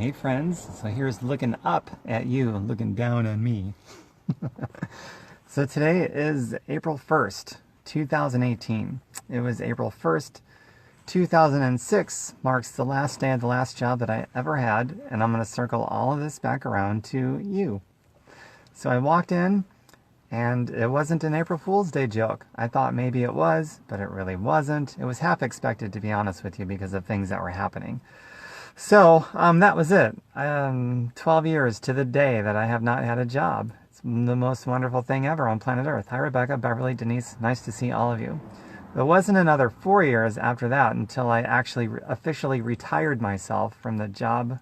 Hey friends, so here's looking up at you and looking down on me. So today is April 1st, 2018. It was April 1st, 2006 marks the last day of the last job that I ever had, and I'm going to circle all of this back around to you. So I walked in, and it wasn't an April Fool's Day joke. I thought maybe it was, but it really wasn't. It was half expected, to be honest with you, because of things that were happening. So that was it. 12 years to the day that I have not had a job. It's the most wonderful thing ever on planet Earth. Hi, Rebecca, Beverly, Denise. Nice to see all of you. It wasn't another 4 years after that until I actually officially retired myself from the job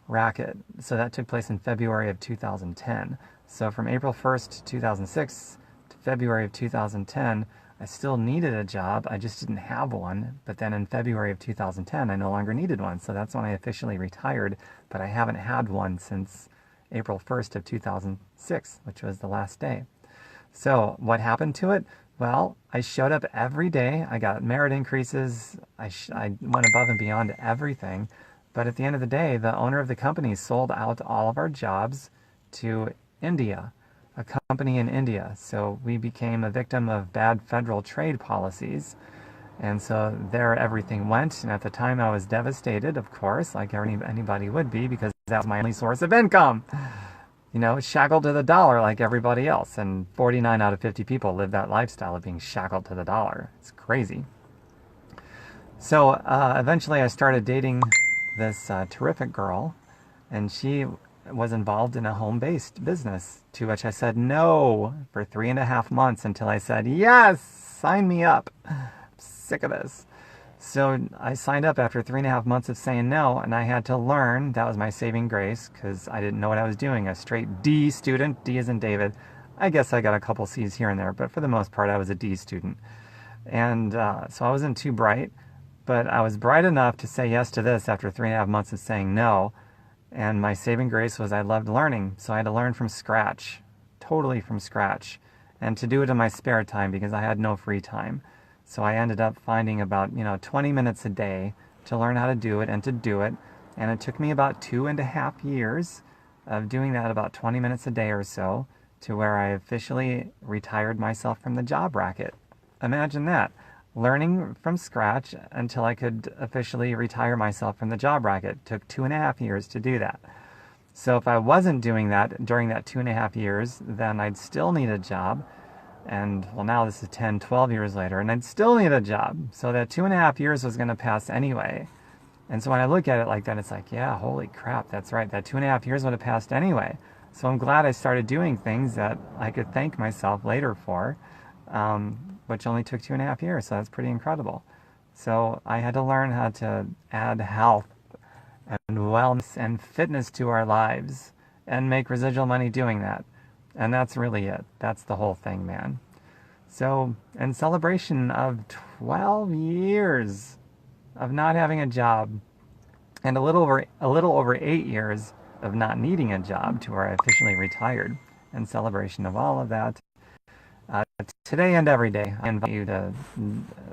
racket. So that took place in February of 2010. So from April 1st, 2006 to February of 2010, I still needed a job. I just didn't have one. But then in February of 2010, I no longer needed one. So that's when I officially retired. But I haven't had one since April 1st of 2006, which was the last day. So what happened to it? Well, I showed up every day. I got merit increases. I went above and beyond everything. But at the end of the day, the owner of the company sold out all of our jobs to India, a company in India. So we became a victim of bad federal trade policies. And so there everything went. And at the time I was devastated, of course, like anybody would be, because that was my only source of income. You know, shackled to the dollar like everybody else. And 49 out of 50 people live that lifestyle of being shackled to the dollar. It's crazy. So eventually I started dating this terrific girl, and she was involved in a home-based business, to which I said no for 3.5 months until I said, yes, sign me up. I'm sick of this. So I signed up after 3.5 months of saying no, and I had to learn. That was my saving grace, because I didn't know what I was doing. A straight D student, D as in David. I guess I got a couple C's here and there, but for the most part I was a D student. And so I wasn't too bright, but I was bright enough to say yes to this after 3.5 months of saying no. And my saving grace was I loved learning, so I had to learn from scratch, totally from scratch, and to do it in my spare time because I had no free time. So I ended up finding about 20 minutes a day to learn how to do it and to do it, and it took me about 2.5 years of doing that, about 20 minutes a day or so, to where I officially retired myself from the job racket. Imagine that. Learning from scratch until I could officially retire myself from the job racket. It took 2.5 years to do that. So if I wasn't doing that during that 2.5 years, then I'd still need a job. And well, now this is 10, 12 years later, and I'd still need a job. So that 2.5 years was going to pass anyway. And so when I look at it like that, it's like, yeah, holy crap, that's right. That 2.5 years would have passed anyway. So I'm glad I started doing things that I could thank myself later for. Which only took 2.5 years, so that's pretty incredible. So I had to learn how to add health and wellness and fitness to our lives and make residual money doing that. And that's really it. That's the whole thing, man. So in celebration of 12 years of not having a job and a little over 8 years of not needing a job to where I officially retired, in celebration of all of that, today and every day, I invite you to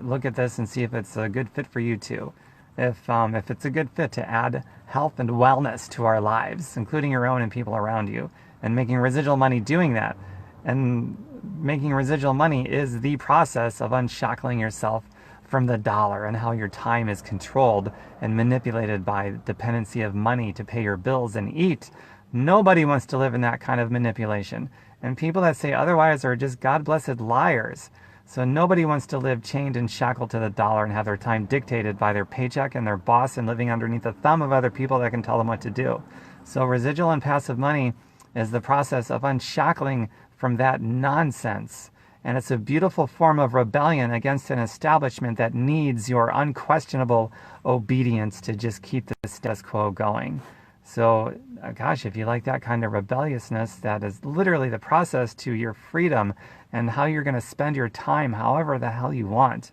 look at this and see if it's a good fit for you too. If it's a good fit to add health and wellness to our lives, including your own and people around you, and making residual money doing that. And making residual money is the process of unshackling yourself from the dollar and how your time is controlled and manipulated by dependency of money to pay your bills and eat. Nobody wants to live in that kind of manipulation. And people that say otherwise are just God-blessed liars. So nobody wants to live chained and shackled to the dollar and have their time dictated by their paycheck and their boss and living underneath the thumb of other people that can tell them what to do. So residual and passive money is the process of unshackling from that nonsense. And it's a beautiful form of rebellion against an establishment that needs your unquestionable obedience to just keep the status quo going. So, gosh, if you like that kind of rebelliousness, that is literally the process to your freedom and how you're going to spend your time however the hell you want,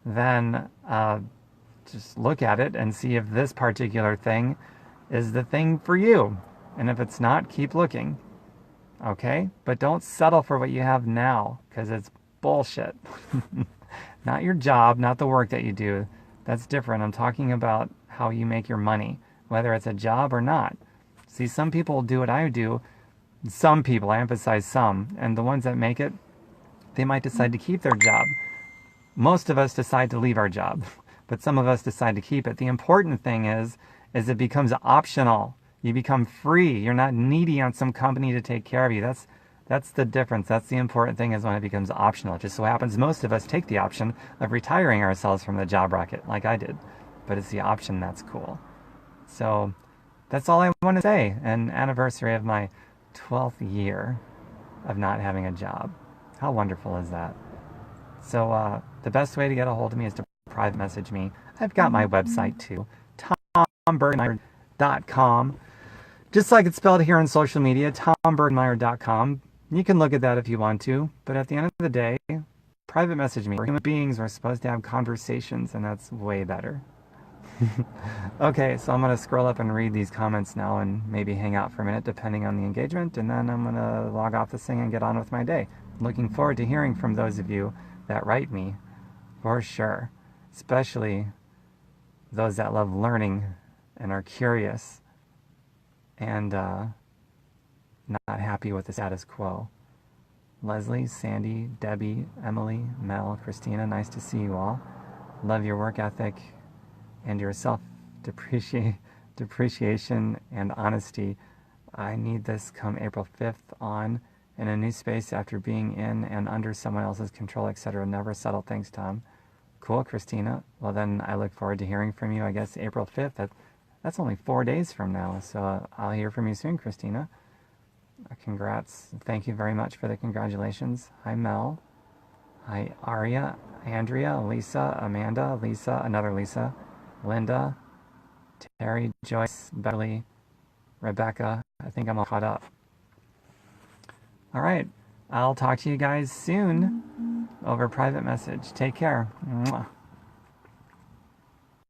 then just look at it and see if this particular thing is the thing for you. And if it's not, keep looking. Okay? But don't settle for what you have now, because it's bullshit. Not your job, not the work that you do. That's different. I'm talking about how you make your money. whether it's a job or not. See, some people do what I do. Some people, I emphasize some, and the ones that make it, they might decide to keep their job. Most of us decide to leave our job, but some of us decide to keep it. The important thing is it becomes optional. You become free. You're not needy on some company to take care of you. That's the difference. That's the important thing, is when it becomes optional. It just so happens most of us take the option of retiring ourselves from the job market, like I did. But it's the option that's cool. So that's all I want to say. An anniversary of my 12th year of not having a job. How wonderful is that? So the best way to get a hold of me is to private message me. I've got my website too, tombergmeyer.com. Just like it's spelled here on social media, tombergmeyer.com. You can look at that if you want to, but at the end of the day, private message me. We're human beings, we're supposed to have conversations, and that's way better. Okay, so I'm going to scroll up and read these comments now and maybe hang out for a minute depending on the engagement, and then I'm going to log off this thing and get on with my day. Looking forward to hearing from those of you that write me, for sure. Especially those that love learning and are curious and not happy with the status quo. Leslie, Sandy, Debbie, Emily, Mel, Christina, nice to see you all. Love your work ethic and your self-depreciation and honesty. I need this come April 5th on in a new space after being in and under someone else's control, etc. Never settle. Thanks, Tom. Cool, Christina. Well, then I look forward to hearing from you, I guess, April 5th. That's only 4 days from now, so I'll hear from you soon, Christina. Congrats. Thank you very much for the congratulations. Hi, Mel. Hi, Aria, Andrea, Lisa, Amanda, Lisa, another Lisa, Linda, Terry, Joyce, Beverly, Rebecca. I think I'm all caught up. All right. I'll talk to you guys soon over private message. Take care. Mwah.